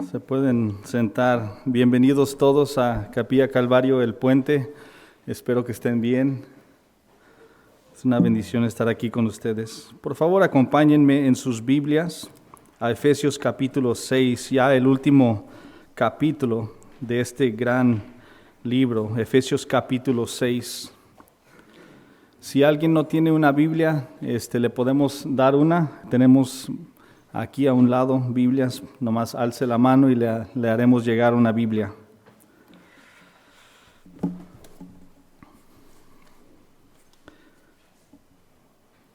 Se pueden sentar. Bienvenidos todos a Capilla Calvario, El Puente. Espero que estén bien. Es una bendición estar aquí con ustedes. Por favor, acompáñenme en sus Biblias a Efesios capítulo 6, ya el último capítulo de este gran libro, Efesios capítulo 6. Si alguien no tiene una Biblia, le podemos dar una. Tenemos aquí a un lado Biblias, nomás alce la mano y le haremos llegar una Biblia.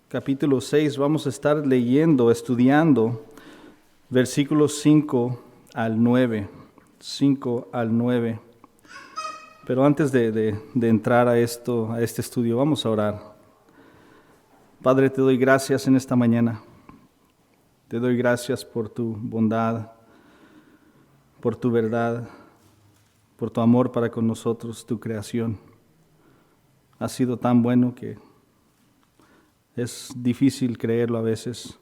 Capítulo 6, vamos a estar leyendo, estudiando versículos 5 al 9. 5 al 9. Pero antes de entrar a este estudio, vamos a orar. Padre, te doy gracias en esta mañana. Te doy gracias por tu bondad, por tu verdad, por tu amor para con nosotros, tu creación. Has sido tan bueno que es difícil creerlo a veces,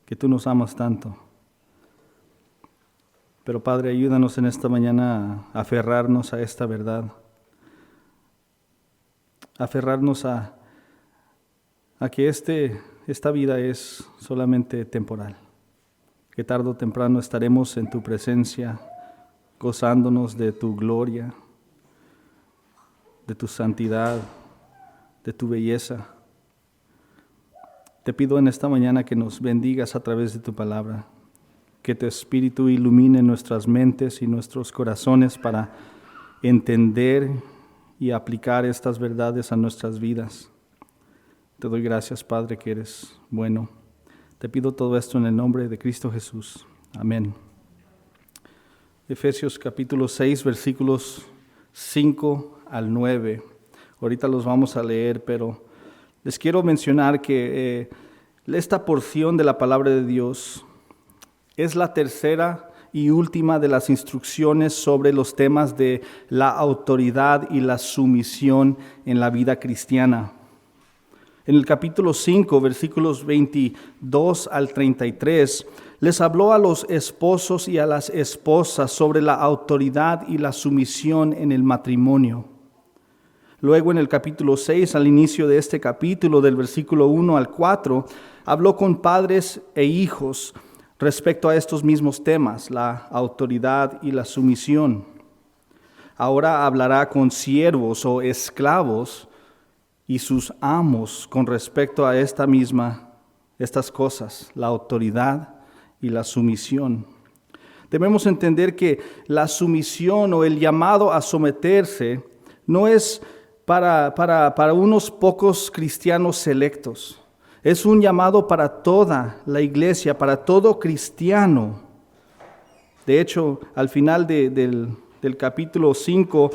que tú nos amas tanto. Pero Padre, ayúdanos en esta mañana a aferrarnos a esta verdad, a aferrarnos a que esta vida es solamente temporal, que tarde o temprano estaremos en tu presencia, gozándonos de tu gloria, de tu santidad, de tu belleza. Te pido en esta mañana que nos bendigas a través de tu palabra, que tu Espíritu ilumine nuestras mentes y nuestros corazones para entender y aplicar estas verdades a nuestras vidas. Te doy gracias, Padre, que eres bueno. Te pido todo esto en el nombre de Cristo Jesús. Amén. Efesios capítulo 6, versículos 5 al 9. Ahorita los vamos a leer, pero les quiero mencionar que esta porción de la palabra de Dios es la tercera y última de las instrucciones sobre los temas de la autoridad y la sumisión en la vida cristiana. En el capítulo 5, versículos 22 al 33, les habló a los esposos y a las esposas sobre la autoridad y la sumisión en el matrimonio. Luego en el capítulo 6, al inicio de este capítulo, del versículo 1 al 4, habló con padres e hijos respecto a estos mismos temas, la autoridad y la sumisión. Ahora hablará con siervos o esclavos y sus amos con respecto a estas cosas, la autoridad y la sumisión. Debemos entender que la sumisión o el llamado a someterse no es para unos pocos cristianos selectos. Es un llamado para toda la iglesia, para todo cristiano. De hecho, al final del capítulo 5,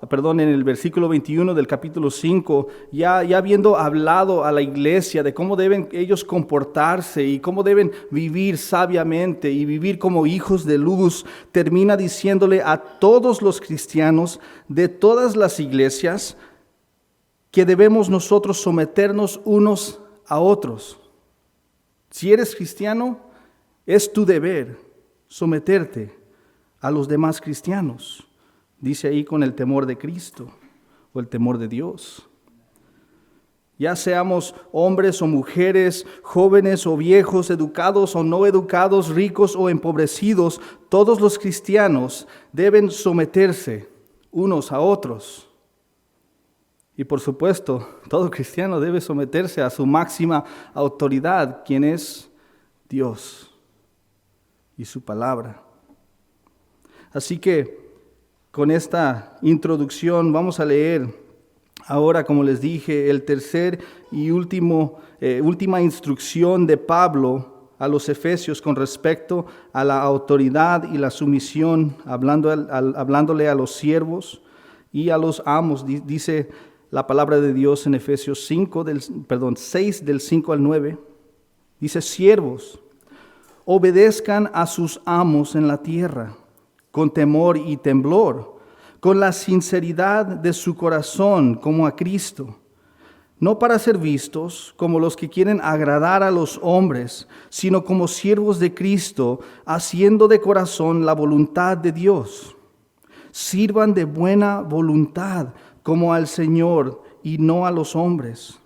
en el versículo 21 del capítulo 5, ya habiendo hablado a la iglesia de cómo deben ellos comportarse y cómo deben vivir sabiamente y vivir como hijos de luz, termina diciéndole a todos los cristianos de todas las iglesias que debemos nosotros someternos unos a otros. Si eres cristiano, es tu deber someterte a los demás cristianos. Dice ahí con el temor de Cristo o el temor de Dios. Ya seamos hombres o mujeres, jóvenes o viejos, educados o no educados, ricos o empobrecidos, todos los cristianos deben someterse unos a otros. Y por supuesto, todo cristiano debe someterse a su máxima autoridad, quien es Dios y su palabra. Así que con esta introducción vamos a leer ahora, como les dije, el tercer y última instrucción de Pablo a los efesios con respecto a la autoridad y la sumisión, hablándole a los siervos y a los amos. Dice la palabra de Dios en Efesios 6 del 5 al 9. Dice: siervos, obedezcan a sus amos en la tierra, con temor y temblor, con la sinceridad de su corazón como a Cristo, no para ser vistos como los que quieren agradar a los hombres, sino como siervos de Cristo, haciendo de corazón la voluntad de Dios. Sirvan de buena voluntad como al Señor y no a los hombres,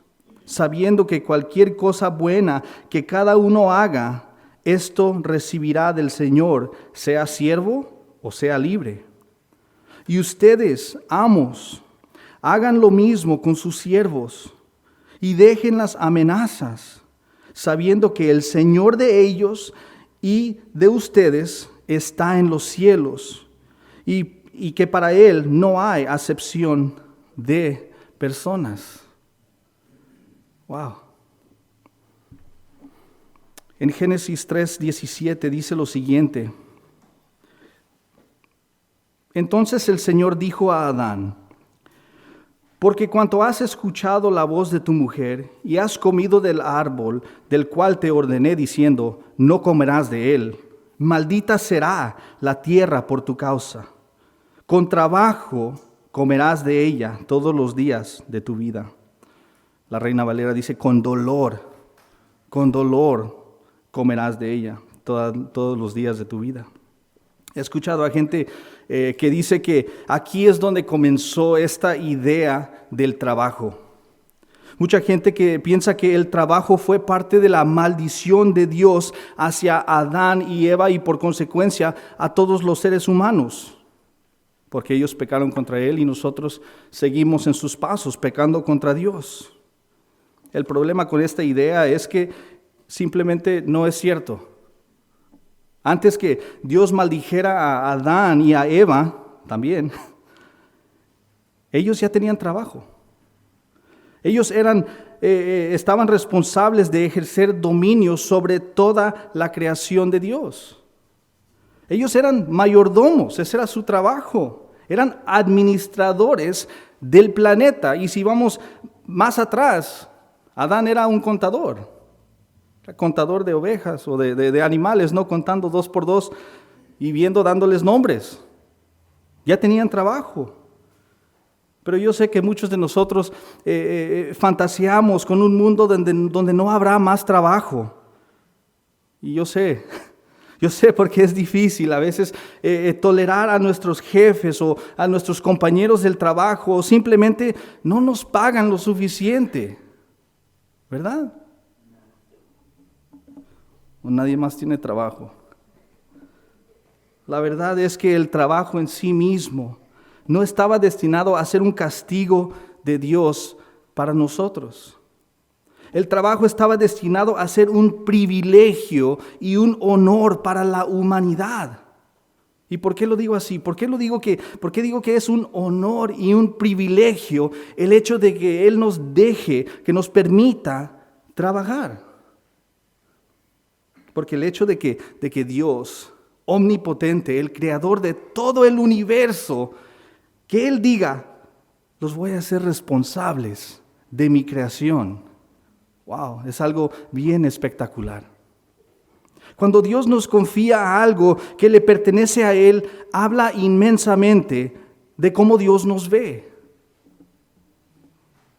sabiendo que cualquier cosa buena que cada uno haga, esto recibirá del Señor, sea siervo o sea libre. Y ustedes, amos, hagan lo mismo con sus siervos y dejen las amenazas, sabiendo que el Señor de ellos y de ustedes está en los cielos y que para Él no hay acepción de personas. Wow. En Génesis 3:17 dice lo siguiente: entonces el Señor dijo a Adán: porque cuanto has escuchado la voz de tu mujer y has comido del árbol del cual te ordené diciendo, no comerás de él, maldita será la tierra por tu causa. Con trabajo comerás de ella todos los días de tu vida. La Reina Valera dice, con dolor comerás de ella todos los días de tu vida. He escuchado a gente que dice que aquí es donde comenzó esta idea del trabajo. Mucha gente que piensa que el trabajo fue parte de la maldición de Dios hacia Adán y Eva y por consecuencia a todos los seres humanos, porque ellos pecaron contra Él y nosotros seguimos en sus pasos pecando contra Dios. El problema con esta idea es que simplemente no es cierto. Antes que Dios maldijera a Adán y a Eva también, ellos ya tenían trabajo. Ellos estaban responsables de ejercer dominio sobre toda la creación de Dios. Ellos eran mayordomos, ese era su trabajo. Eran administradores del planeta. Y si vamos más atrás, Adán era un contador de ovejas o de animales, no contando 2 por 2 y dándoles nombres. Ya tenían trabajo. Pero yo sé que muchos de nosotros fantaseamos con un mundo donde no habrá más trabajo. Y yo sé porque es difícil a veces tolerar a nuestros jefes o a nuestros compañeros del trabajo, o simplemente no nos pagan lo suficiente, ¿verdad? O nadie más tiene trabajo. La verdad es que el trabajo en sí mismo no estaba destinado a ser un castigo de Dios para nosotros. El trabajo estaba destinado a ser un privilegio y un honor para la humanidad. ¿Y por qué lo digo así? ¿Por qué digo que es un honor y un privilegio el hecho de que Él nos deje, que nos permita trabajar? Porque el hecho de que Dios, omnipotente, el creador de todo el universo, que Él diga, los voy a hacer responsables de mi creación. Wow, es algo bien espectacular. Cuando Dios nos confía algo que le pertenece a Él, habla inmensamente de cómo Dios nos ve.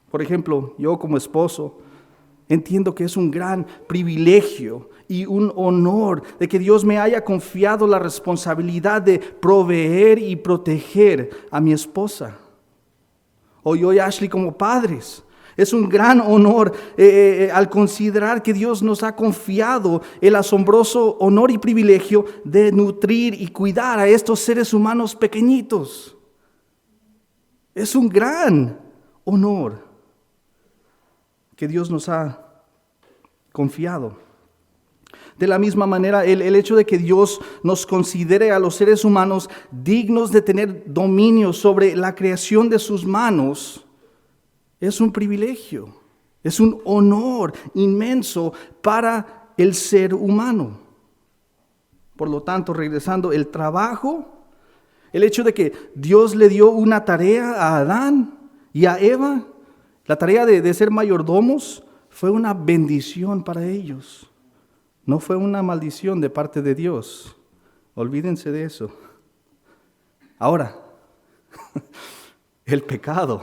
Por ejemplo, yo como esposo entiendo que es un gran privilegio y un honor de que Dios me haya confiado la responsabilidad de proveer y proteger a mi esposa. O yo y Ashley como padres. Es un gran honor al considerar que Dios nos ha confiado el asombroso honor y privilegio de nutrir y cuidar a estos seres humanos pequeñitos. Es un gran honor que Dios nos ha confiado. De la misma manera, el hecho de que Dios nos considere a los seres humanos dignos de tener dominio sobre la creación de sus manos es un privilegio, es un honor inmenso para el ser humano. Por lo tanto, regresando, el trabajo, el hecho de que Dios le dio una tarea a Adán y a Eva, la tarea de ser mayordomos, fue una bendición para ellos. No fue una maldición de parte de Dios. Olvídense de eso. Ahora, el pecado.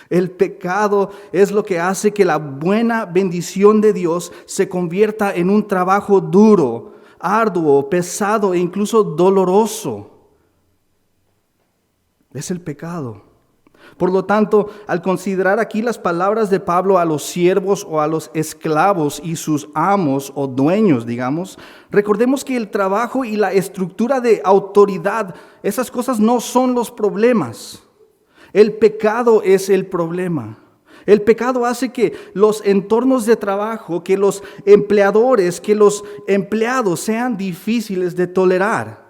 El pecado es lo que hace que la buena bendición de Dios se convierta en un trabajo duro, arduo, pesado e incluso doloroso. Es el pecado. Por lo tanto, al considerar aquí las palabras de Pablo a los siervos o a los esclavos y sus amos o dueños, digamos, recordemos que el trabajo y la estructura de autoridad, esas cosas no son los problemas. El pecado es el problema. El pecado hace que los entornos de trabajo, que los empleadores, que los empleados sean difíciles de tolerar.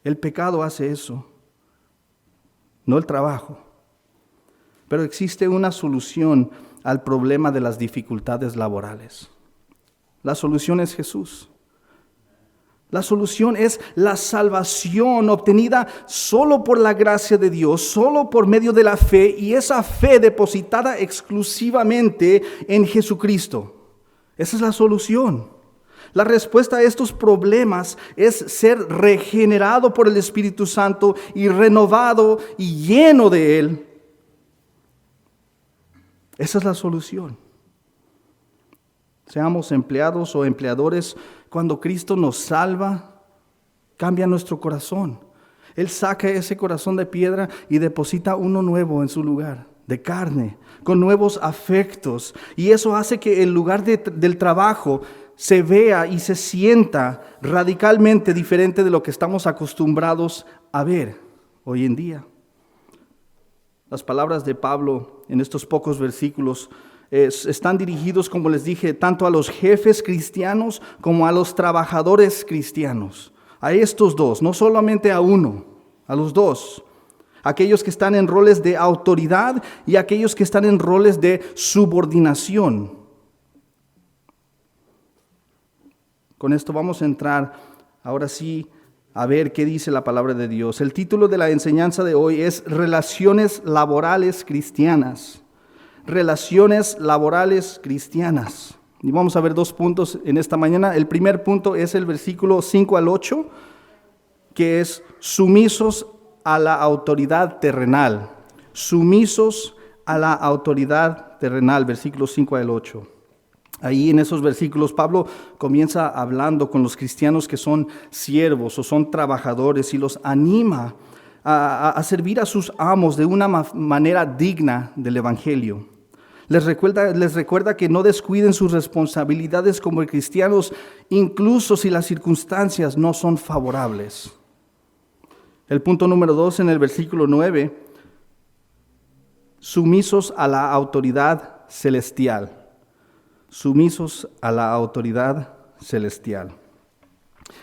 El pecado hace eso, no el trabajo. Pero existe una solución al problema de las dificultades laborales. La solución es Jesús. La solución es la salvación obtenida solo por la gracia de Dios, solo por medio de la fe, y esa fe depositada exclusivamente en Jesucristo. Esa es la solución. La respuesta a estos problemas es ser regenerado por el Espíritu Santo y renovado y lleno de Él. Esa es la solución. Seamos empleados o empleadores, cuando Cristo nos salva, cambia nuestro corazón. Él saca ese corazón de piedra y deposita uno nuevo en su lugar, de carne, con nuevos afectos. Y eso hace que el lugar del trabajo se vea y se sienta radicalmente diferente de lo que estamos acostumbrados a ver hoy en día. Las palabras de Pablo en estos pocos versículos están dirigidos, como les dije, tanto a los jefes cristianos como a los trabajadores cristianos. A estos dos, no solamente a uno, a los dos. Aquellos que están en roles de autoridad y aquellos que están en roles de subordinación. Con esto vamos a entrar ahora sí a ver qué dice la palabra de Dios. El título de la enseñanza de hoy es Relaciones Laborales Cristianas. Relaciones laborales cristianas. Y vamos a ver dos puntos en esta mañana. El primer punto es el versículo 5 al 8, que es sumisos a la autoridad terrenal. Sumisos a la autoridad terrenal, versículos 5 al 8. Ahí en esos versículos Pablo comienza hablando con los cristianos que son siervos o son trabajadores y los anima a servir a sus amos de una manera digna del Evangelio. Les recuerda que no descuiden sus responsabilidades como cristianos, incluso si las circunstancias no son favorables. El punto número 2 en el versículo 9, sumisos a la autoridad celestial. Sumisos a la autoridad celestial.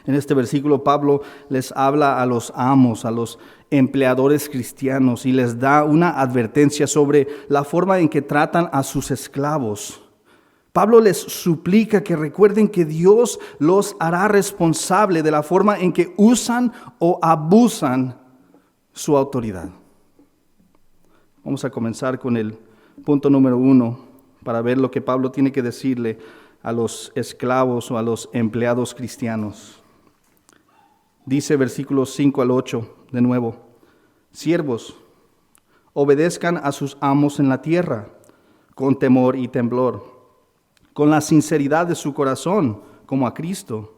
En este versículo Pablo les habla a los amos, a los empleadores cristianos y les da una advertencia sobre la forma en que tratan a sus esclavos. Pablo les suplica que recuerden que Dios los hará responsable de la forma en que usan o abusan su autoridad. Vamos a comenzar con el punto número 1 para ver lo que Pablo tiene que decirle a los esclavos o a los empleados cristianos. Dice versículos 5 al 8 de nuevo: siervos, obedezcan a sus amos en la tierra, con temor y temblor, con la sinceridad de su corazón, como a Cristo,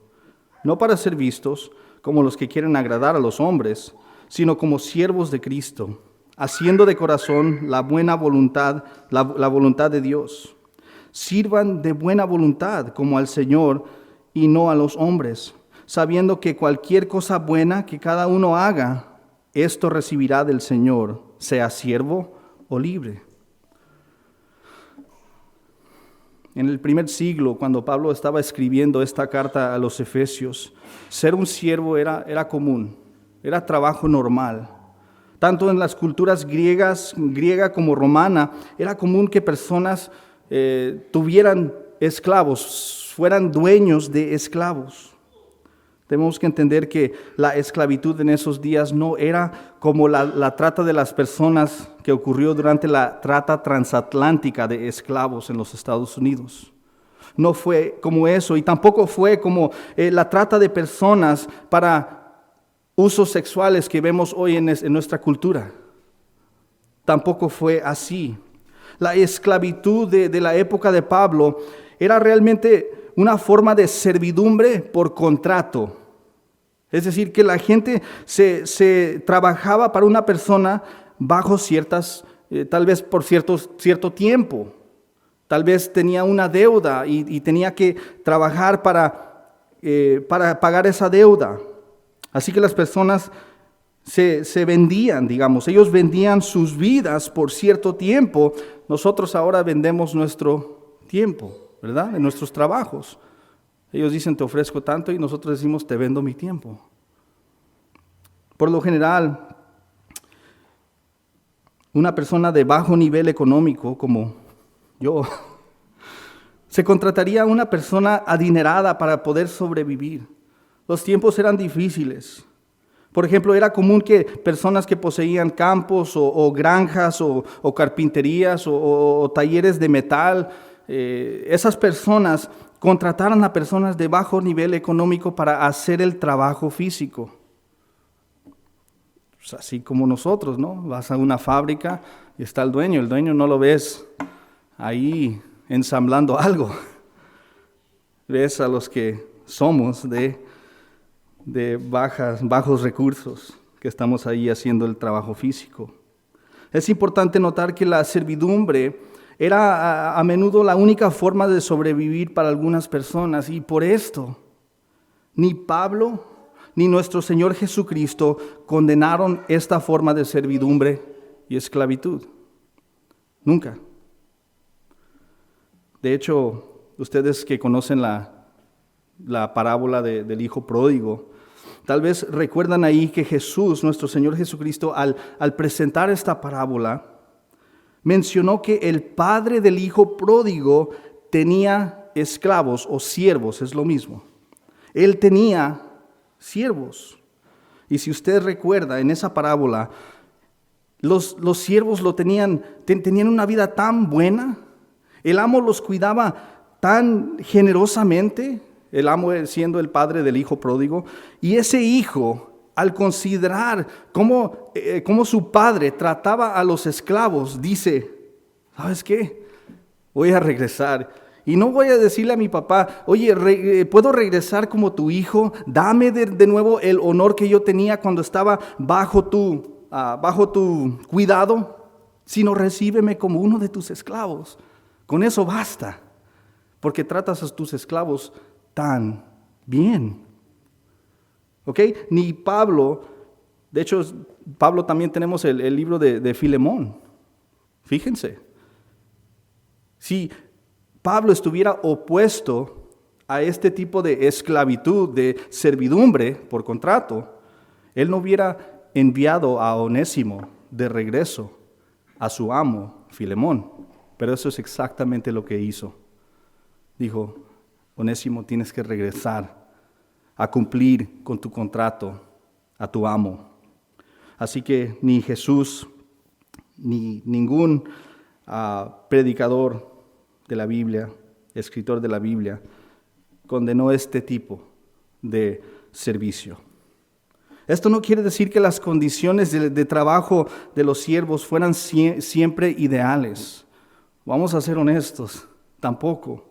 no para ser vistos como los que quieren agradar a los hombres, sino como siervos de Cristo, haciendo de corazón la buena voluntad, la voluntad de Dios. Sirvan de buena voluntad como al Señor y no a los hombres, sabiendo que cualquier cosa buena que cada uno haga, esto recibirá del Señor, sea siervo o libre. En el primer siglo, cuando Pablo estaba escribiendo esta carta a los Efesios, ser un siervo era común, era trabajo normal. Tanto en las culturas griega como romana, era común que personas tuvieran esclavos, fueran dueños de esclavos. Tenemos que entender que la esclavitud en esos días no era como la trata de las personas que ocurrió durante la trata transatlántica de esclavos en los Estados Unidos. No fue como eso, y tampoco fue como la trata de personas para usos sexuales que vemos hoy en nuestra cultura. tampoco fue así. La esclavitud de la época de Pablo era realmente una forma de servidumbre por contrato. Es decir, que la gente se trabajaba para una persona bajo ciertas, tal vez por cierto tiempo. Tal vez tenía una deuda y tenía que trabajar para pagar esa deuda. Así que las personas se vendían, digamos. Ellos vendían sus vidas por cierto tiempo. Nosotros ahora vendemos nuestro tiempo, ¿verdad? En nuestros trabajos. Ellos dicen, te ofrezco tanto, y nosotros decimos, te vendo mi tiempo. Por lo general, una persona de bajo nivel económico, como yo, se contrataría a una persona adinerada para poder sobrevivir. Los tiempos eran difíciles. Por ejemplo, era común que personas que poseían campos o granjas o carpinterías o talleres de metal, esas personas contrataran a personas de bajo nivel económico para hacer el trabajo físico. Pues así como nosotros, ¿no? Vas a una fábrica y está el dueño no lo ves ahí ensamblando algo. Ves a los que somos de bajos recursos, que estamos ahí haciendo el trabajo físico. Es importante notar que la servidumbre era a menudo la única forma de sobrevivir para algunas personas, y por esto ni Pablo ni nuestro Señor Jesucristo condenaron esta forma de servidumbre y esclavitud. Nunca. De hecho, ustedes que conocen la parábola del hijo pródigo, tal vez recuerdan ahí que Jesús, nuestro Señor Jesucristo, al presentar esta parábola, mencionó que el padre del hijo pródigo tenía esclavos o siervos, es lo mismo. Él tenía siervos. Y si usted recuerda, en esa parábola, los siervos tenían una vida tan buena, el amo los cuidaba tan generosamente, el amo siendo el padre del hijo pródigo, y ese hijo, al considerar cómo su padre trataba a los esclavos, dice, ¿sabes qué? Voy a regresar y no voy a decirle a mi papá, oye, ¿puedo regresar como tu hijo? Dame de nuevo el honor que yo tenía cuando estaba bajo tu cuidado, sino recíbeme como uno de tus esclavos. Con eso basta, porque tratas a tus esclavos tan bien. ¿Ok? Ni Pablo, de hecho, Pablo también tenemos el libro de Filemón. Fíjense, si Pablo estuviera opuesto a este tipo de esclavitud, de servidumbre por contrato, él no hubiera enviado a Onésimo de regreso a su amo, Filemón. Pero eso es exactamente lo que hizo. Dijo, Onésimo, tienes que regresar a cumplir con tu contrato a tu amo. Así que ni Jesús ni ningún predicador de la Biblia, escritor de la Biblia, condenó este tipo de servicio. Esto no quiere decir que las condiciones de trabajo de los siervos fueran siempre ideales. Vamos a ser honestos, tampoco.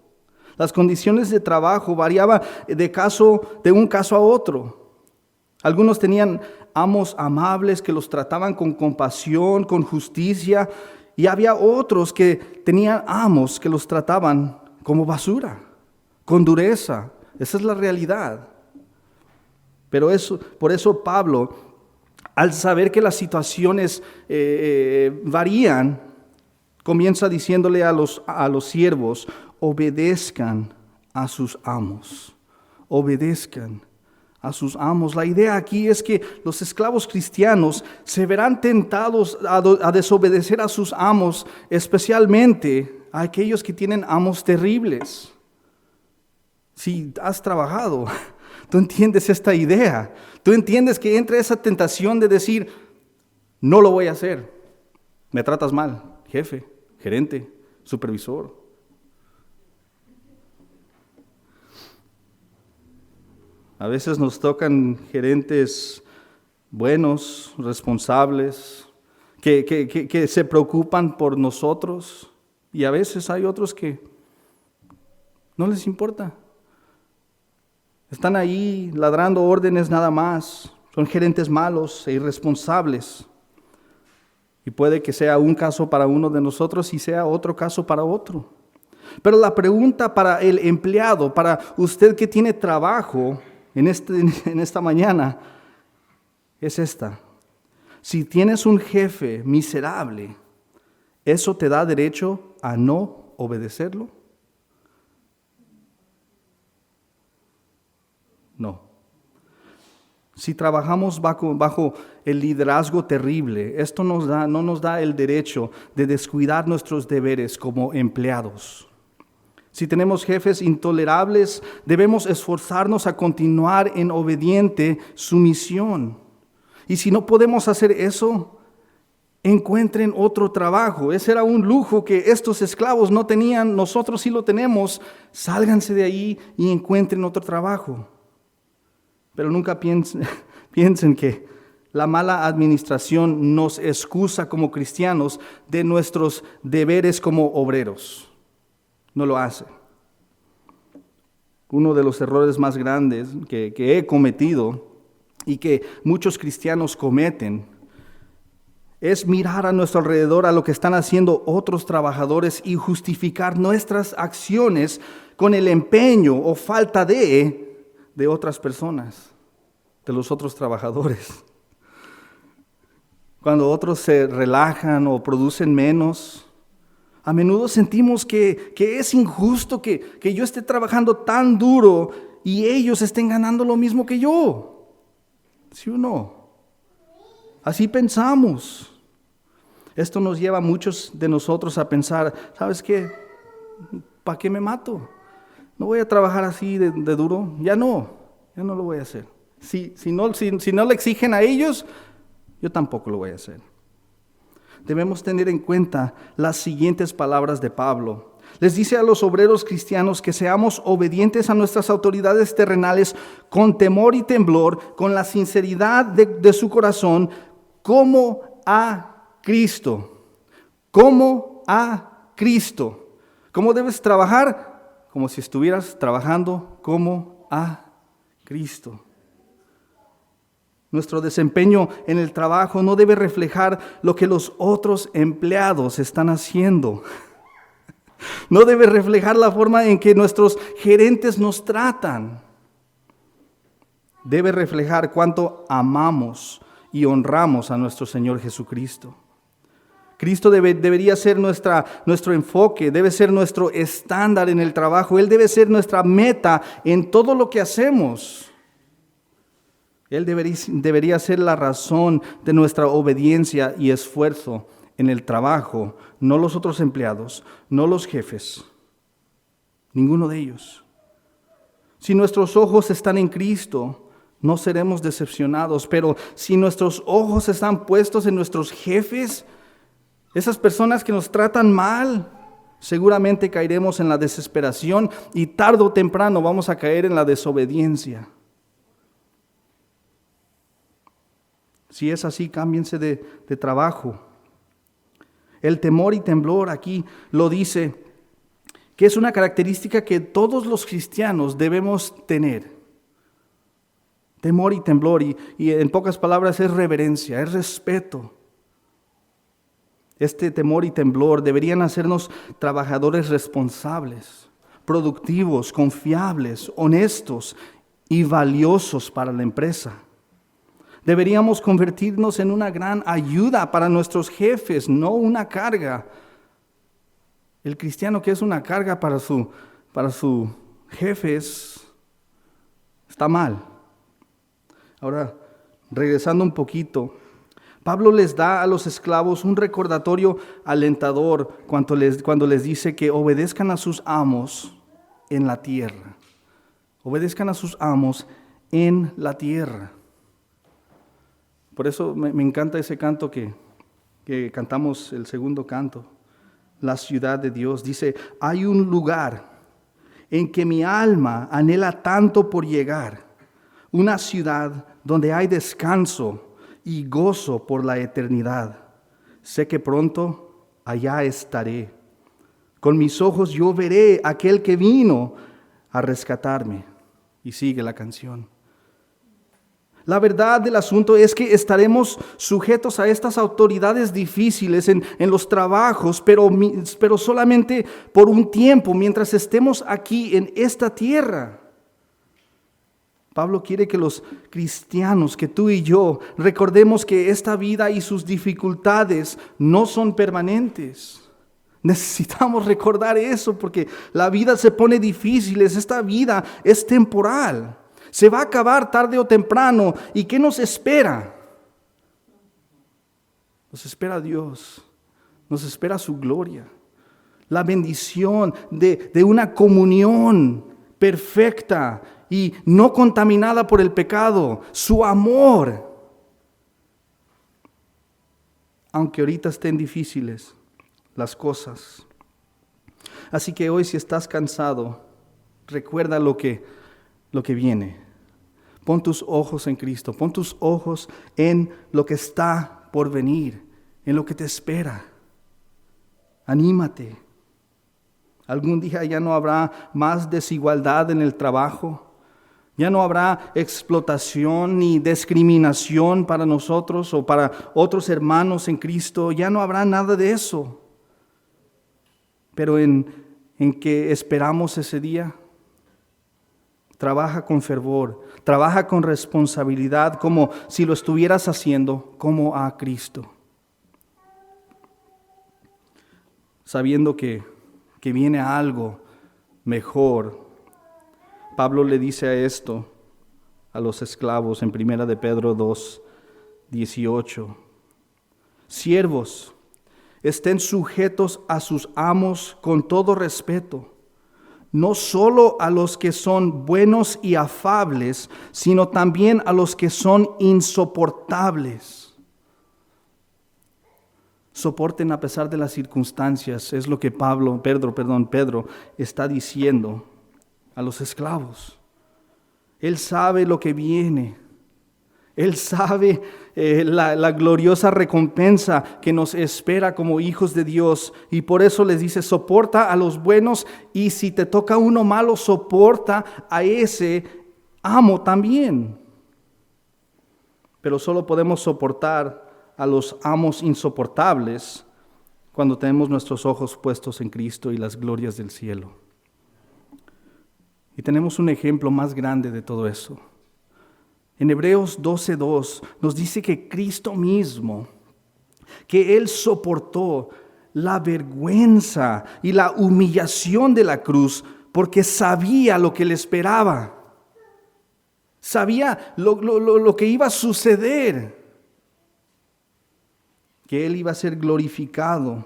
Las condiciones de trabajo variaban de un caso a otro. Algunos tenían amos amables que los trataban con compasión, con justicia, y había otros que tenían amos que los trataban como basura, con dureza. Esa es la realidad. Por eso Pablo, al saber que las situaciones varían, comienza diciéndole a los siervos, obedezcan a sus amos. Obedezcan a sus amos. La idea aquí es que los esclavos cristianos se verán tentados a desobedecer a sus amos, especialmente a aquellos que tienen amos terribles. Si has trabajado, tú entiendes esta idea. Tú entiendes que entra esa tentación de decir, no lo voy a hacer. Me tratas mal, jefe, gerente, supervisor. A veces nos tocan gerentes buenos, responsables, que se preocupan por nosotros, y a veces hay otros que no les importa. Están ahí ladrando órdenes nada más. Son gerentes malos e irresponsables. Y puede que sea un caso para uno de nosotros y sea otro caso para otro. Pero la pregunta para el empleado, para usted que tiene trabajo en esta mañana, es esta. Si tienes un jefe miserable, ¿eso te da derecho a no obedecerlo? No. Si trabajamos bajo el liderazgo terrible, esto no nos da el derecho de descuidar nuestros deberes como empleados. Si tenemos jefes intolerables, debemos esforzarnos a continuar en obediente sumisión. Y si no podemos hacer eso, encuentren otro trabajo. Ese era un lujo que estos esclavos no tenían, nosotros sí lo tenemos. Sálganse de ahí y encuentren otro trabajo. Pero nunca piensen que la mala administración nos excusa como cristianos de nuestros deberes como obreros. No lo hace. Uno de los errores más grandes que he cometido y que muchos cristianos cometen es mirar a nuestro alrededor a lo que están haciendo otros trabajadores y justificar nuestras acciones con el empeño o falta de otras personas, de los otros trabajadores. Cuando otros se relajan o producen menos, a menudo sentimos que es injusto que yo esté trabajando tan duro y ellos estén ganando lo mismo que yo. ¿Sí o no? Así pensamos. Esto nos lleva a muchos de nosotros a pensar, ¿sabes qué? ¿Para qué me mato? No voy a trabajar así de duro. Ya no lo voy a hacer. Si no le exigen a ellos, yo tampoco lo voy a hacer. Debemos tener en cuenta las siguientes palabras de Pablo. Les dice a los obreros cristianos que seamos obedientes a nuestras autoridades terrenales con temor y temblor, con la sinceridad de su corazón, como a Cristo. Como a Cristo. ¿Cómo debes trabajar? Como si estuvieras trabajando como a Cristo. Nuestro desempeño en el trabajo no debe reflejar lo que los otros empleados están haciendo. No debe reflejar la forma en que nuestros gerentes nos tratan. Debe reflejar cuánto amamos y honramos a nuestro Señor Jesucristo. Cristo debería ser nuestro enfoque, debe ser nuestro estándar en el trabajo. Él debe ser nuestra meta en todo lo que hacemos. Él debería ser la razón de nuestra obediencia y esfuerzo en el trabajo, no los otros empleados, no los jefes, ninguno de ellos. Si nuestros ojos están en Cristo, no seremos decepcionados, pero si nuestros ojos están puestos en nuestros jefes, esas personas que nos tratan mal, seguramente caeremos en la desesperación y tarde o temprano vamos a caer en la desobediencia. Si es así, cámbiense de trabajo. El temor y temblor aquí lo dice, que es una característica que todos los cristianos debemos tener. Temor y temblor, y en pocas palabras es reverencia, es respeto. Este temor y temblor deberían hacernos trabajadores responsables, productivos, confiables, honestos y valiosos para la empresa. Deberíamos convertirnos en una gran ayuda para nuestros jefes, no una carga. El cristiano que es una carga para su jefe está mal. Ahora, regresando un poquito, Pablo les da a los esclavos un recordatorio alentador cuando les dice que obedezcan a sus amos en la tierra. Obedezcan a sus amos en la tierra. Por eso me encanta ese canto que cantamos, el segundo canto, La ciudad de Dios. Dice, hay un lugar en que mi alma anhela tanto por llegar, una ciudad donde hay descanso y gozo por la eternidad. sé que pronto allá estaré. Con mis ojos yo veré a aquel que vino a rescatarme. Y sigue la canción. La verdad del asunto es que estaremos sujetos a estas autoridades difíciles en los trabajos, pero solamente por un tiempo, mientras estemos aquí en esta tierra. Pablo quiere que los cristianos, que tú y yo, recordemos que esta vida y sus dificultades no son permanentes. Necesitamos recordar eso porque la vida se pone difícil, esta vida es temporal. Se va a acabar tarde o temprano. ¿Y qué nos espera? Nos espera Dios, nos espera su gloria, la bendición de una comunión perfecta y no contaminada por el pecado, su amor. Aunque ahorita estén difíciles las cosas. Así que hoy, si estás cansado, recuerda lo que viene. Pon tus ojos en Cristo, pon tus ojos en lo que está por venir, en lo que te espera. Anímate. Algún día ya no habrá más desigualdad en el trabajo. Ya no habrá explotación ni discriminación para nosotros o para otros hermanos en Cristo. Ya no habrá nada de eso. Pero en que esperamos ese día, trabaja con fervor, trabaja con responsabilidad, como si lo estuvieras haciendo como a Cristo. Sabiendo que viene algo mejor. Pablo le dice esto a los esclavos en 1 de Pedro 2:18. Siervos, estén sujetos a sus amos con todo respeto, no solo a los que son buenos y afables, sino también a los que son insoportables. Soporten a pesar de las circunstancias, es lo que Pedro está diciendo a los esclavos. Él sabe lo que viene. Él sabe la gloriosa recompensa que nos espera como hijos de Dios. Y por eso les dice, soporta a los buenos y si te toca uno malo, soporta a ese amo también. Pero solo podemos soportar a los amos insoportables cuando tenemos nuestros ojos puestos en Cristo y las glorias del cielo. Y tenemos un ejemplo más grande de todo eso. En Hebreos 12:2 nos dice que Cristo mismo, que Él soportó la vergüenza y la humillación de la cruz porque sabía lo que le esperaba. Sabía lo que iba a suceder. Que Él iba a ser glorificado,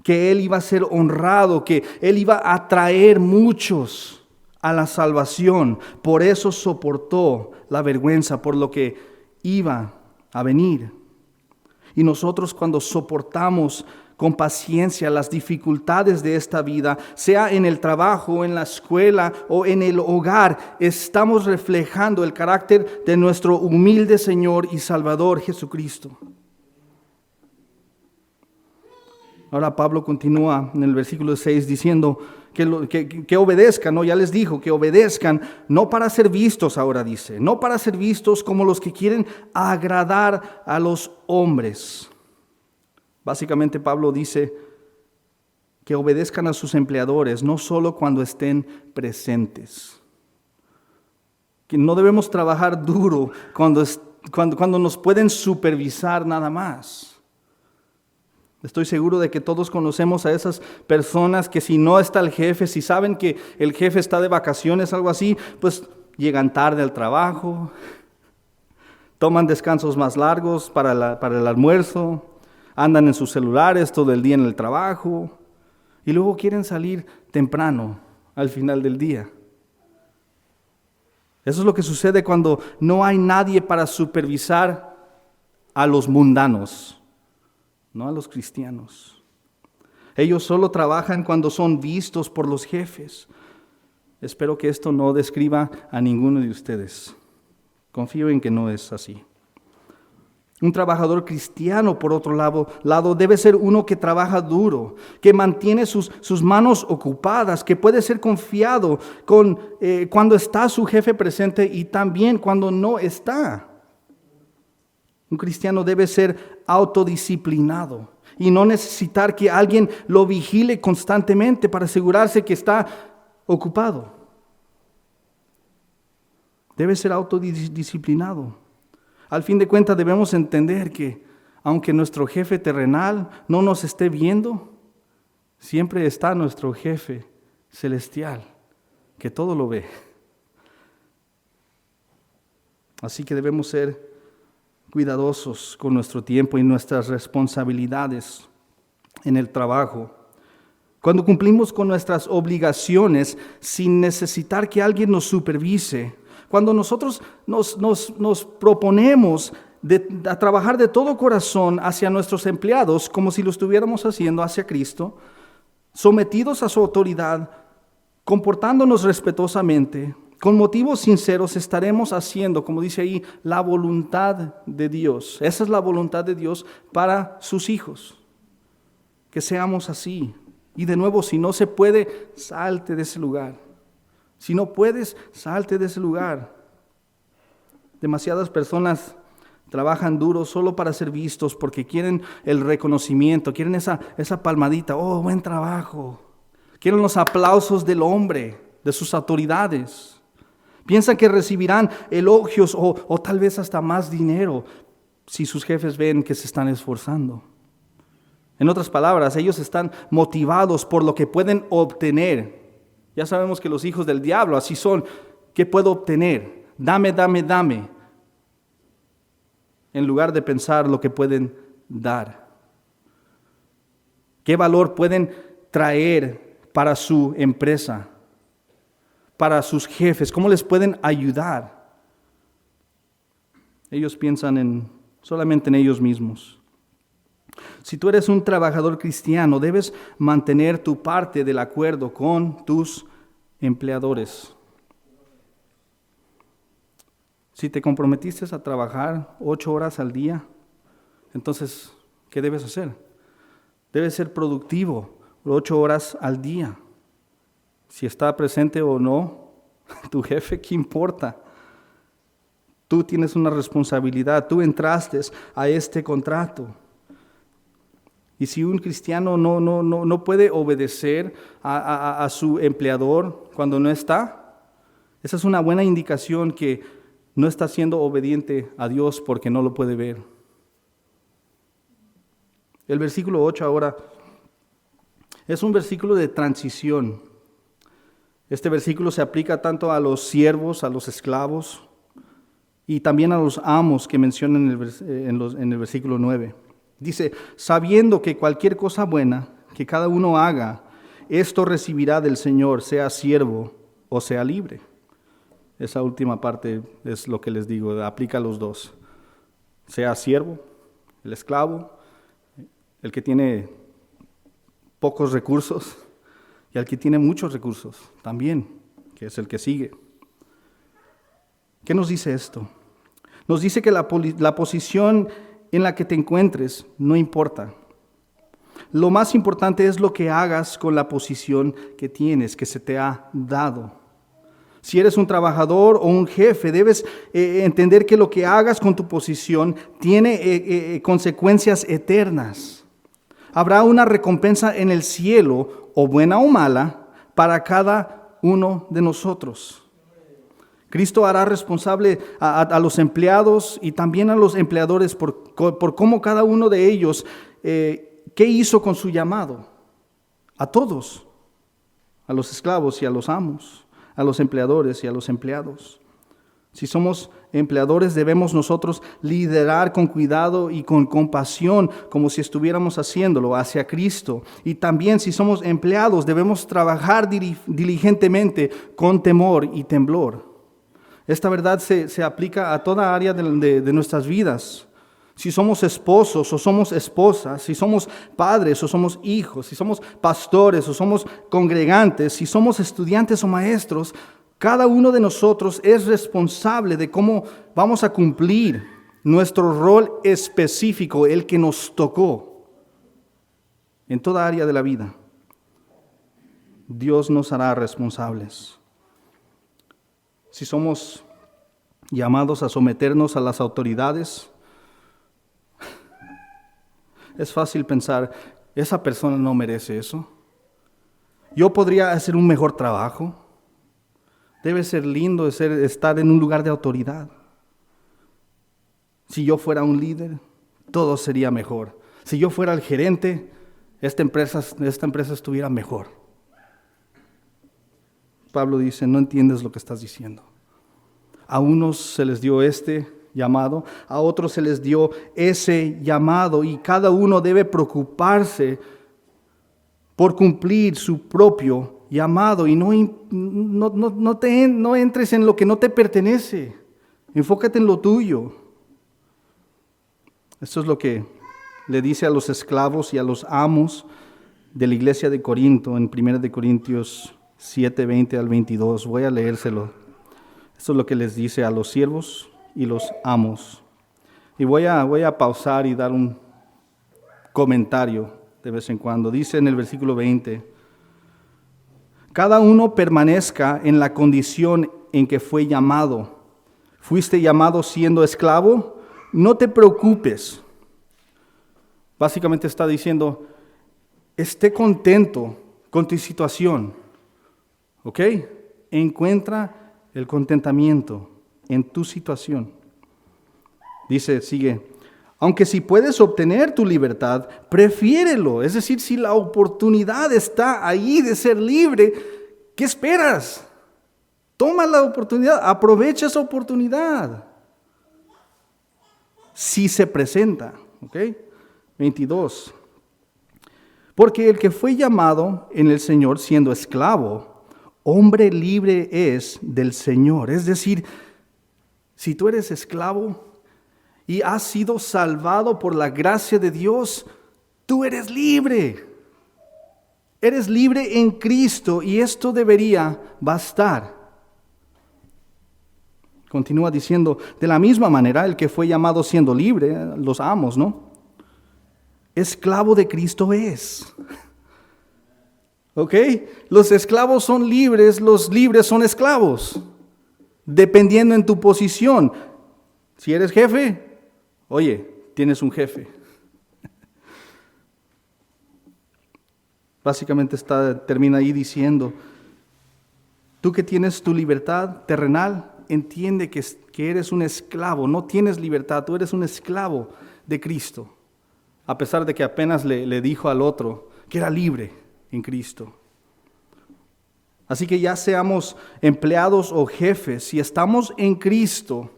que Él iba a ser honrado, que Él iba a atraer muchos a la salvación. Por eso soportó la vergüenza, por lo que iba a venir. Y nosotros, cuando soportamos con paciencia las dificultades de esta vida, sea en el trabajo, en la escuela o en el hogar, estamos reflejando el carácter de nuestro humilde Señor y Salvador Jesucristo. Ahora Pablo continúa en el versículo 6 diciendo que obedezcan, ¿no? Ya les dijo que obedezcan, no para ser vistos, ahora dice, no para ser vistos como los que quieren agradar a los hombres. Básicamente Pablo dice que obedezcan a sus empleadores, no solo cuando estén presentes. Que no debemos trabajar duro cuando nos pueden supervisar nada más. Estoy seguro de que todos conocemos a esas personas que si no está el jefe, si saben que el jefe está de vacaciones, algo así, pues llegan tarde al trabajo, toman descansos más largos para el almuerzo, andan en sus celulares todo el día en el trabajo y luego quieren salir temprano al final del día. Eso es lo que sucede cuando no hay nadie para supervisar a los mundanos. No a los cristianos. Ellos solo trabajan cuando son vistos por los jefes. Espero que esto no describa a ninguno de ustedes. Confío en que no es así. Un trabajador cristiano, por otro lado, debe ser uno que trabaja duro, que mantiene sus manos ocupadas, que puede ser confiado cuando está su jefe presente y también cuando no está. Un cristiano debe ser autodisciplinado y no necesitar que alguien lo vigile constantemente para asegurarse que está ocupado. Debe ser autodisciplinado. Al fin de cuentas debemos entender que aunque nuestro jefe terrenal no nos esté viendo, siempre está nuestro jefe celestial, que todo lo ve. Así que debemos ser cuidadosos con nuestro tiempo y nuestras responsabilidades en el trabajo. Cuando cumplimos con nuestras obligaciones sin necesitar que alguien nos supervise, cuando nosotros nos proponemos a trabajar de todo corazón hacia nuestros empleados, como si lo estuviéramos haciendo hacia Cristo, sometidos a su autoridad, comportándonos respetuosamente, con motivos sinceros, estaremos haciendo, como dice ahí, la voluntad de Dios. Esa es la voluntad de Dios para sus hijos. Que seamos así. Y de nuevo, si no se puede, salte de ese lugar. Si no puedes, salte de ese lugar. Demasiadas personas trabajan duro solo para ser vistos porque quieren el reconocimiento, quieren esa palmadita. Oh, buen trabajo. Quieren los aplausos del hombre, de sus autoridades. Piensan que recibirán elogios o tal vez hasta más dinero si sus jefes ven que se están esforzando. En otras palabras, ellos están motivados por lo que pueden obtener. Ya sabemos que los hijos del diablo así son. ¿Qué puedo obtener? Dame, dame, dame. En lugar de pensar lo que pueden dar. ¿Qué valor pueden traer para su empresa? Para sus jefes. ¿Cómo les pueden ayudar? Ellos piensan solamente en ellos mismos. Si tú eres un trabajador cristiano, debes mantener tu parte del acuerdo con tus empleadores. Si te comprometiste a trabajar 8 horas al día, entonces, ¿qué debes hacer? Debes ser productivo 8 horas al día. Si está presente o no, tu jefe, ¿qué importa? Tú tienes una responsabilidad, tú entraste a este contrato. Y si un cristiano no puede obedecer a su empleador cuando no está, esa es una buena indicación que no está siendo obediente a Dios porque no lo puede ver. El versículo 8 ahora es un versículo de transición. Este versículo se aplica tanto a los siervos, a los esclavos y también a los amos que mencionan en el versículo 9. Dice, sabiendo que cualquier cosa buena que cada uno haga, esto recibirá del Señor, sea siervo o sea libre. Esa última parte es lo que les digo, aplica a los dos. Sea siervo, el esclavo, el que tiene pocos recursos y el que tiene muchos recursos también, que es el que sigue. ¿Qué nos dice esto? Nos dice que la posición en la que te encuentres no importa. Lo más importante es lo que hagas con la posición que tienes, que se te ha dado. Si eres un trabajador o un jefe, debes entender que lo que hagas con tu posición tiene consecuencias eternas. Habrá una recompensa en el cielo, o buena o mala, para cada uno de nosotros. Cristo hará responsable a los empleados y también a los empleadores por cómo cada uno de ellos, qué hizo con su llamado. A todos, a los esclavos y a los amos, a los empleadores y a los empleados. Si somos empleadores, debemos nosotros liderar con cuidado y con compasión, como si estuviéramos haciéndolo hacia Cristo. Y también si somos empleados, debemos trabajar diligentemente con temor y temblor. Esta verdad se aplica a toda área de nuestras vidas. Si somos esposos o somos esposas, si somos padres o somos hijos, si somos pastores o somos congregantes, si somos estudiantes o maestros, cada uno de nosotros es responsable de cómo vamos a cumplir nuestro rol específico, el que nos tocó en toda área de la vida, Dios nos hará responsables. Si somos llamados a someternos a las autoridades, es fácil pensar, esa persona no merece eso. Yo podría hacer un mejor trabajo. Debe ser lindo estar en un lugar de autoridad. Si yo fuera un líder, todo sería mejor. Si yo fuera el gerente, esta empresa estuviera mejor. Pablo dice, no entiendes lo que estás diciendo. A unos se les dio este llamado, a otros se les dio ese llamado, y cada uno debe preocuparse por cumplir su propio llamado, y no entres en lo que no te pertenece. Enfócate en lo tuyo. Esto es lo que le dice a los esclavos y a los amos de la iglesia de Corinto en 1 de Corintios 7, 20 al 22. Voy a leérselo. Esto es lo que les dice a los siervos y los amos. Y voy a pausar y dar un comentario de vez en cuando. Dice en el versículo 20, cada uno permanezca en la condición en que fue llamado. ¿Fuiste llamado siendo esclavo? No te preocupes. Básicamente está diciendo, esté contento con tu situación. ¿Ok? Encuentra el contentamiento en tu situación. Dice, sigue, aunque si puedes obtener tu libertad, prefiérelo. Es decir, si la oportunidad está ahí de ser libre, ¿qué esperas? Toma la oportunidad, aprovecha esa oportunidad. Si se presenta, ¿ok? 22. Porque el que fue llamado en el Señor siendo esclavo, hombre libre es del Señor. Es decir, si tú eres esclavo y has sido salvado por la gracia de Dios, tú eres libre. Eres libre en Cristo y esto debería bastar. Continúa diciendo, de la misma manera, el que fue llamado siendo libre, los amos, ¿no? Esclavo de Cristo es. ¿Ok? Los esclavos son libres, los libres son esclavos. Dependiendo en tu posición. Si eres jefe, oye, tienes un jefe. Básicamente termina ahí diciendo, tú que tienes tu libertad terrenal, entiende que eres un esclavo, no tienes libertad, tú eres un esclavo de Cristo. A pesar de que apenas le dijo al otro que era libre en Cristo. Así que ya seamos empleados o jefes, si estamos en Cristo,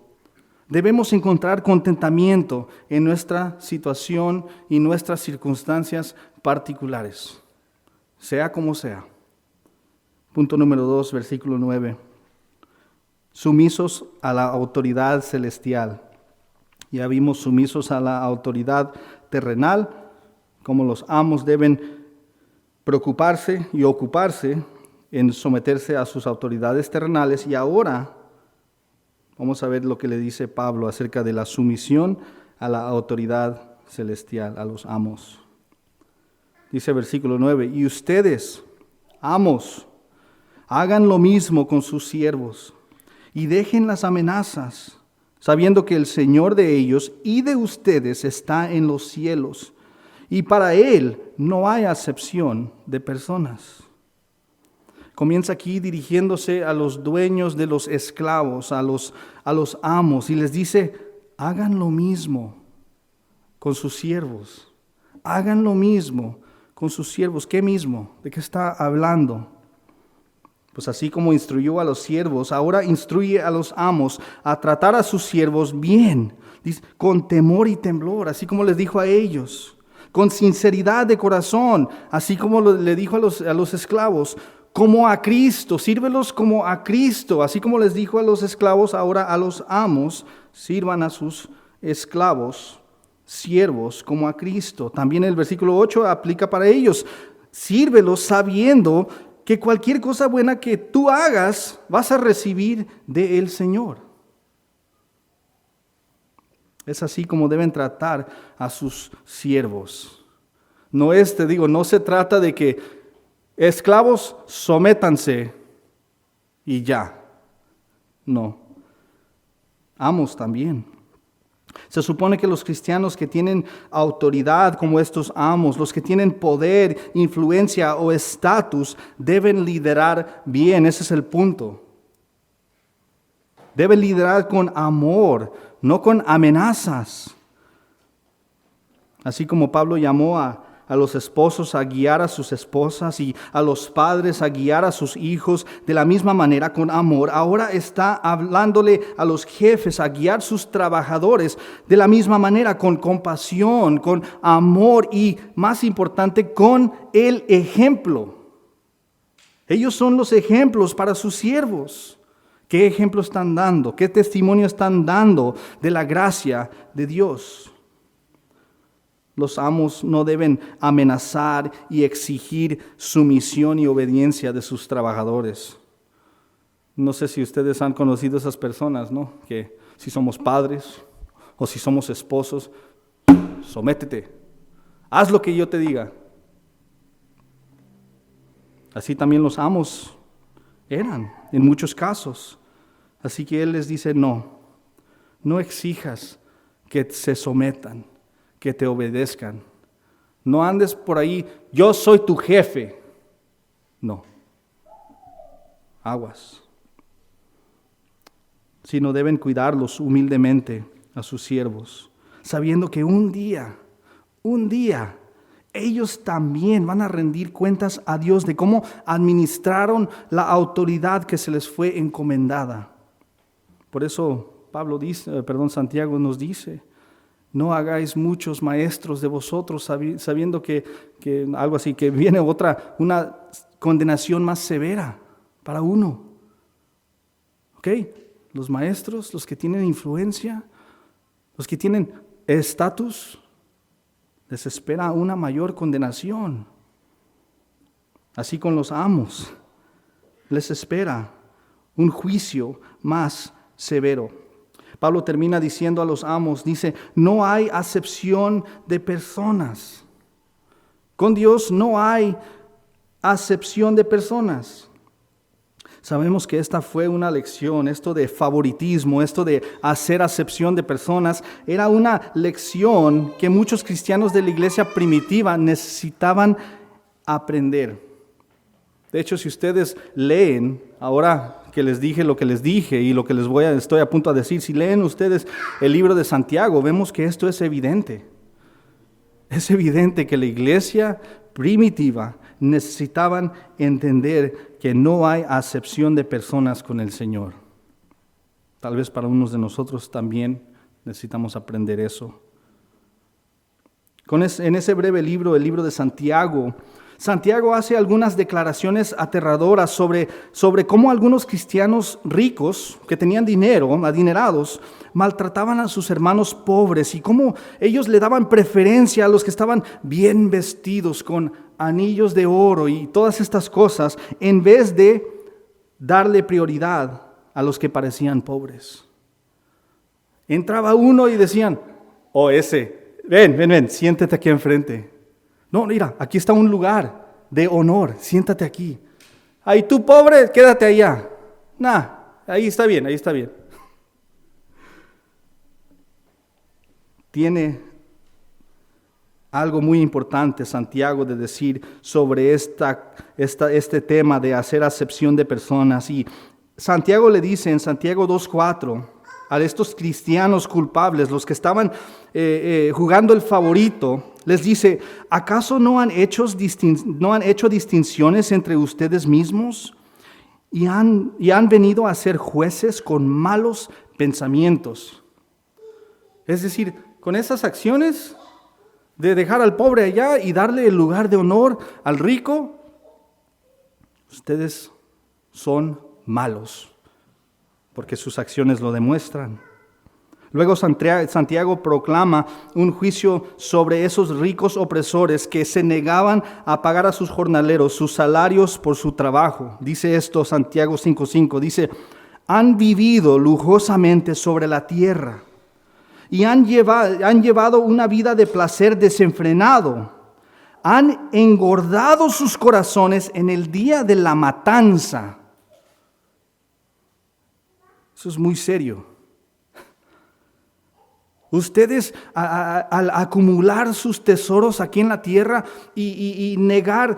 debemos encontrar contentamiento en nuestra situación y nuestras circunstancias particulares, sea como sea. Punto número 2, versículo 9. Sumisos a la autoridad celestial. Ya vimos sumisos a la autoridad terrenal, como los amos deben preocuparse y ocuparse en someterse a sus autoridades terrenales. Y ahora vamos a ver lo que le dice Pablo acerca de la sumisión a la autoridad celestial, a los amos. Dice versículo 9, y ustedes, amos, hagan lo mismo con sus siervos y dejen las amenazas, sabiendo que el Señor de ellos y de ustedes está en los cielos, y para Él no hay acepción de personas. Comienza aquí dirigiéndose a los dueños de los esclavos, a los amos, y les dice, hagan lo mismo con sus siervos. Hagan lo mismo con sus siervos. ¿Qué mismo? ¿De qué está hablando? Pues así como instruyó a los siervos, ahora instruye a los amos a tratar a sus siervos bien, dice, con temor y temblor, así como les dijo a ellos, con sinceridad de corazón, así como le dijo a los esclavos, como a Cristo, sírvelos como a Cristo, así como les dijo a los esclavos, ahora a los amos, sirvan a sus esclavos, siervos como a Cristo. También el versículo 8 aplica para ellos, sírvelos sabiendo que cualquier cosa buena que tú hagas, vas a recibir del Señor. Es así como deben tratar a sus siervos. No es, te digo, no se trata de que esclavos sométanse y ya. No. Amos también. Se supone que los cristianos que tienen autoridad como estos amos, los que tienen poder, influencia o estatus, deben liderar bien. Ese es el punto. Deben liderar con amor, no con amenazas. Así como Pablo llamó a los esposos a guiar a sus esposas y a los padres a guiar a sus hijos de la misma manera con amor, ahora está hablándole a los jefes a guiar sus trabajadores de la misma manera, con compasión, con amor y, más importante, con el ejemplo. Ellos son los ejemplos para sus siervos. ¿Qué ejemplo están dando? ¿Qué testimonio están dando de la gracia de Dios? Los amos no deben amenazar y exigir sumisión y obediencia de sus trabajadores. No sé si ustedes han conocido esas personas, ¿no? Que si somos padres o si somos esposos, sométete, haz lo que yo te diga. Así también los amos eran en muchos casos. Así que Él les dice, no exijas que se sometan, que te obedezcan. No andes por ahí, yo soy tu jefe. No. Aguas. Sino deben cuidarlos humildemente a sus siervos, sabiendo que un día, ellos también van a rendir cuentas a Dios de cómo administraron la autoridad que se les fue encomendada. Por eso Santiago nos dice, no hagáis muchos maestros de vosotros, sabiendo que algo así, que viene una condenación más severa para uno. ¿Ok? Los maestros, los que tienen influencia, los que tienen estatus, les espera una mayor condenación. Así con los amos, les espera un juicio más severo. Pablo termina diciendo a los amos, dice, no hay acepción de personas. Con Dios no hay acepción de personas. Sabemos que esta fue una lección, esto de favoritismo, esto de hacer acepción de personas, era una lección que muchos cristianos de la iglesia primitiva necesitaban aprender. De hecho, si ustedes leen, ahora que les dije lo que les dije y lo que estoy a punto de decir, si leen ustedes el libro de Santiago, vemos que esto es evidente. Es evidente que la iglesia primitiva necesitaban entender que no hay acepción de personas con el Señor. Tal vez para unos de nosotros también necesitamos aprender eso. En ese breve libro, el libro de Santiago, Santiago hace algunas declaraciones aterradoras sobre cómo algunos cristianos ricos que tenían dinero, adinerados, maltrataban a sus hermanos pobres y cómo ellos le daban preferencia a los que estaban bien vestidos con anillos de oro y todas estas cosas, en vez de darle prioridad a los que parecían pobres. Entraba uno y decían, ven, siéntate aquí enfrente. No, mira, aquí está un lugar de honor, siéntate aquí. Ay, tú pobre, quédate allá. Ahí está bien. Tiene algo muy importante Santiago de decir sobre este tema de hacer acepción de personas. Y Santiago le dice en Santiago 2:4 a estos cristianos culpables, los que estaban jugando el favorito, les dice, ¿acaso no han hecho distinciones entre ustedes mismos y han venido a ser jueces con malos pensamientos? Es decir, con esas acciones de dejar al pobre allá y darle el lugar de honor al rico, ustedes son malos, porque sus acciones lo demuestran. Luego Santiago proclama un juicio sobre esos ricos opresores que se negaban a pagar a sus jornaleros sus salarios por su trabajo. Dice esto Santiago 5:5, dice, han vivido lujosamente sobre la tierra y han llevado una vida de placer desenfrenado. Han engordado sus corazones en el día de la matanza. Eso es muy serio. Ustedes al acumular sus tesoros aquí en la tierra y negar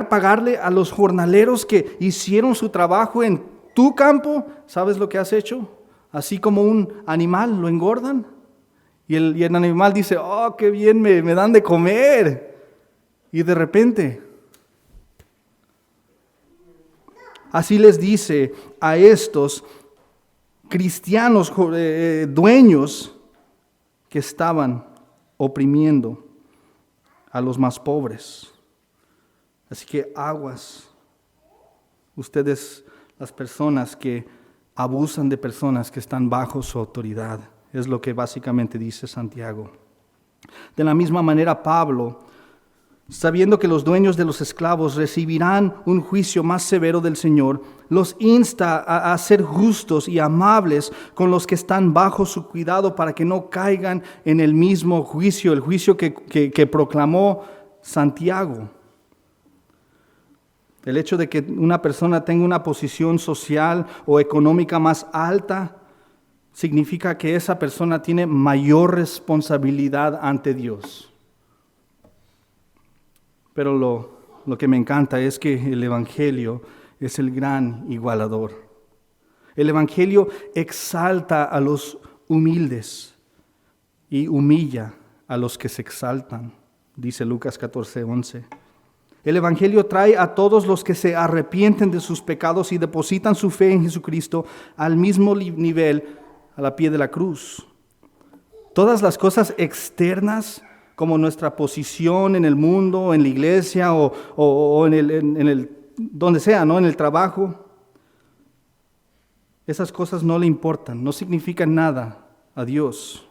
pagarle a los jornaleros que hicieron su trabajo en tu campo, ¿sabes lo que has hecho? Así como un animal lo engordan y el animal dice, oh, qué bien me dan de comer. Y de repente, así les dice a estos cristianos dueños que estaban oprimiendo a los más pobres. Así que aguas, ustedes, las personas que abusan de personas que están bajo su autoridad, es lo que básicamente dice Santiago. De la misma manera, Pablo, sabiendo que los dueños de los esclavos recibirán un juicio más severo del Señor, los insta a ser justos y amables con los que están bajo su cuidado para que no caigan en el mismo juicio, el juicio que proclamó Santiago. El hecho de que una persona tenga una posición social o económica más alta significa que esa persona tiene mayor responsabilidad ante Dios. Pero lo que me encanta es que el Evangelio es el gran igualador. El Evangelio exalta a los humildes y humilla a los que se exaltan, dice Lucas 14:11. El Evangelio trae a todos los que se arrepienten de sus pecados y depositan su fe en Jesucristo al mismo nivel, a la pie de la cruz. Todas las cosas externas, como nuestra posición en el mundo, en la iglesia o en el donde sea, ¿no? En el trabajo, esas cosas no le importan, no significan nada a Dios.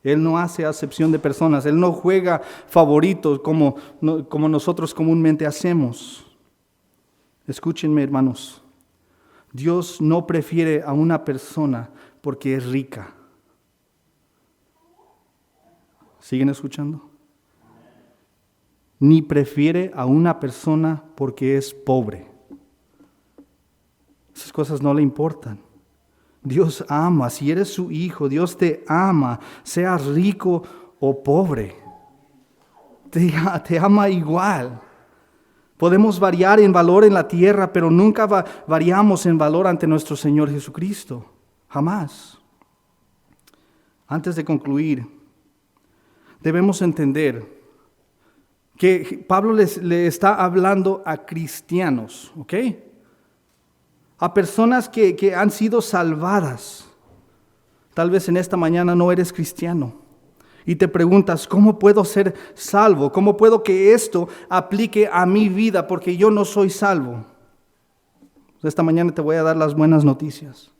Él no hace acepción de personas, Él no juega favoritos como nosotros comúnmente hacemos. Escúchenme, hermanos, Dios no prefiere a una persona porque es rica. ¿Siguen escuchando? Ni prefiere a una persona porque es pobre. Esas cosas no le importan. Dios ama, si eres su hijo, Dios te ama, seas rico o pobre. Te ama igual. Podemos variar en valor en la tierra, pero nunca variamos en valor ante nuestro Señor Jesucristo. Jamás. Antes de concluir, debemos entender que Pablo le está hablando a cristianos, ¿ok? A personas que han sido salvadas. Tal vez en esta mañana no eres cristiano y te preguntas, ¿cómo puedo ser salvo? ¿Cómo puedo que esto aplique a mi vida porque yo no soy salvo? Esta mañana te voy a dar las buenas noticias.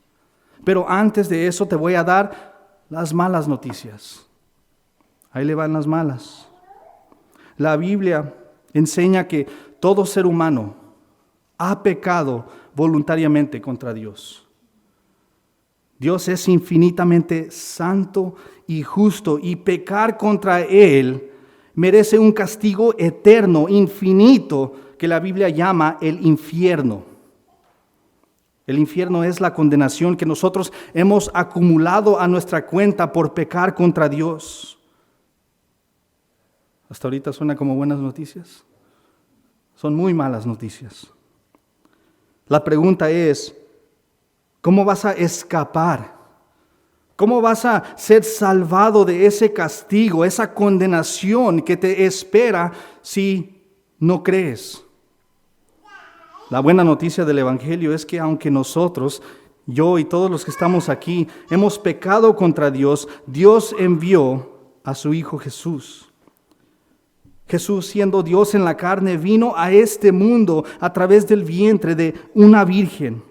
Pero antes de eso te voy a dar las malas noticias. Ahí le van las malas. La Biblia enseña que todo ser humano ha pecado voluntariamente contra Dios. Dios es infinitamente santo y justo, y pecar contra Él merece un castigo eterno, infinito, que la Biblia llama el infierno. El infierno es la condenación que nosotros hemos acumulado a nuestra cuenta por pecar contra Dios. Hasta ahorita suena como buenas noticias. Son muy malas noticias. La pregunta es, ¿cómo vas a escapar? ¿Cómo vas a ser salvado de ese castigo, esa condenación que te espera si no crees? La buena noticia del Evangelio es que aunque nosotros, yo y todos los que estamos aquí, hemos pecado contra Dios, Dios envió a su Hijo Jesús. Jesús, siendo Dios en la carne, vino a este mundo a través del vientre de una virgen.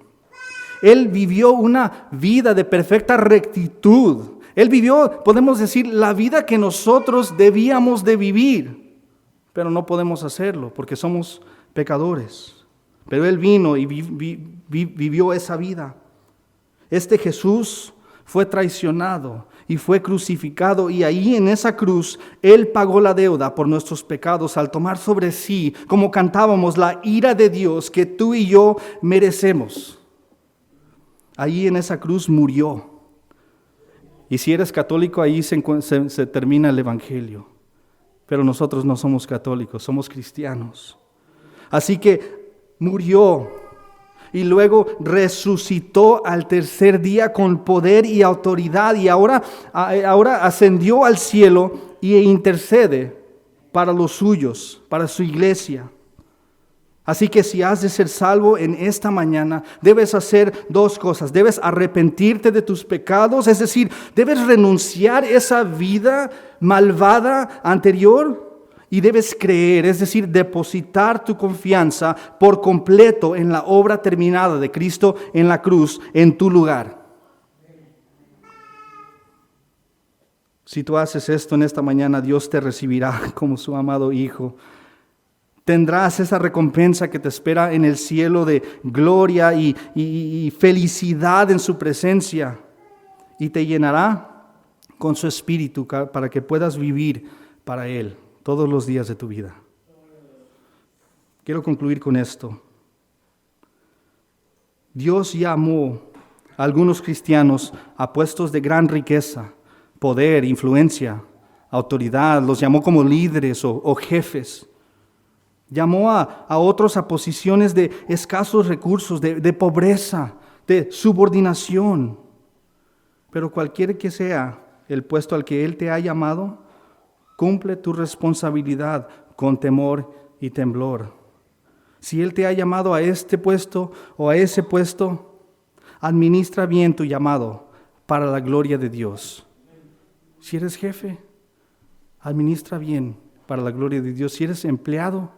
Él vivió una vida de perfecta rectitud. Él vivió, podemos decir, la vida que nosotros debíamos de vivir, pero no podemos hacerlo porque somos pecadores. Pero Él vino y vivió esa vida. Este Jesús fue traicionado y fue crucificado, y ahí en esa cruz Él pagó la deuda por nuestros pecados al tomar sobre sí, como cantábamos, la ira de Dios que tú y yo merecemos. Ahí en esa cruz murió. Y si eres católico, ahí se termina el Evangelio. Pero nosotros no somos católicos, somos cristianos. Así que murió. Y luego resucitó al tercer día con poder y autoridad. Y ahora ascendió al cielo e intercede para los suyos, para su iglesia. Así que si has de ser salvo en esta mañana, debes hacer dos cosas. Debes arrepentirte de tus pecados, es decir, debes renunciar esa vida malvada anterior. Y debes creer, es decir, depositar tu confianza por completo en la obra terminada de Cristo en la cruz, en tu lugar. Si tú haces esto en esta mañana, Dios te recibirá como su amado Hijo. Tendrás esa recompensa que te espera en el cielo de gloria y felicidad en su presencia. Y te llenará con su espíritu para que puedas vivir para Él todos los días de tu vida. Quiero concluir con esto. Dios llamó a algunos cristianos a puestos de gran riqueza, poder, influencia, autoridad. Los llamó como líderes o jefes. Llamó a otros a posiciones de escasos recursos, de pobreza, de subordinación. Pero cualquiera que sea el puesto al que Él te ha llamado, cumple tu responsabilidad con temor y temblor. Si Él te ha llamado a este puesto o a ese puesto, administra bien tu llamado para la gloria de Dios. Si eres jefe, administra bien para la gloria de Dios. Si eres empleado,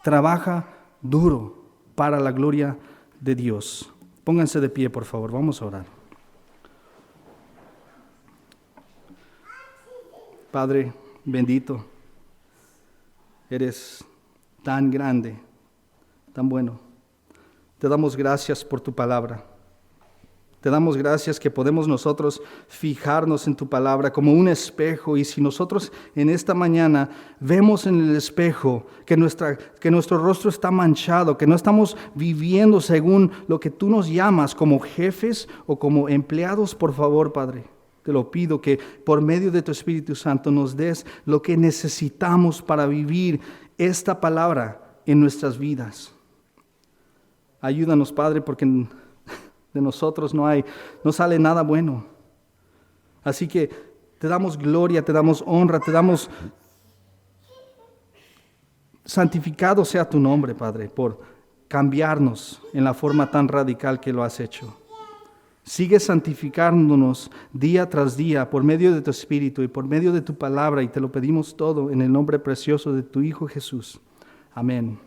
trabaja duro para la gloria de Dios. Pónganse de pie, por favor, vamos a orar. Padre bendito, eres tan grande, tan bueno. Te damos gracias por tu palabra. Te damos gracias que podemos nosotros fijarnos en tu palabra como un espejo, y si nosotros en esta mañana vemos en el espejo que nuestro rostro está manchado, que no estamos viviendo según lo que tú nos llamas como jefes o como empleados, por favor, Padre, te lo pido que por medio de tu Espíritu Santo nos des lo que necesitamos para vivir esta palabra en nuestras vidas. Ayúdanos, Padre, porque de nosotros no sale nada bueno. Así que te damos gloria, te damos honra, te damos santificado sea tu nombre, Padre, por cambiarnos en la forma tan radical que lo has hecho. Sigue santificándonos día tras día por medio de tu Espíritu y por medio de tu palabra, y te lo pedimos todo en el nombre precioso de tu Hijo Jesús. Amén.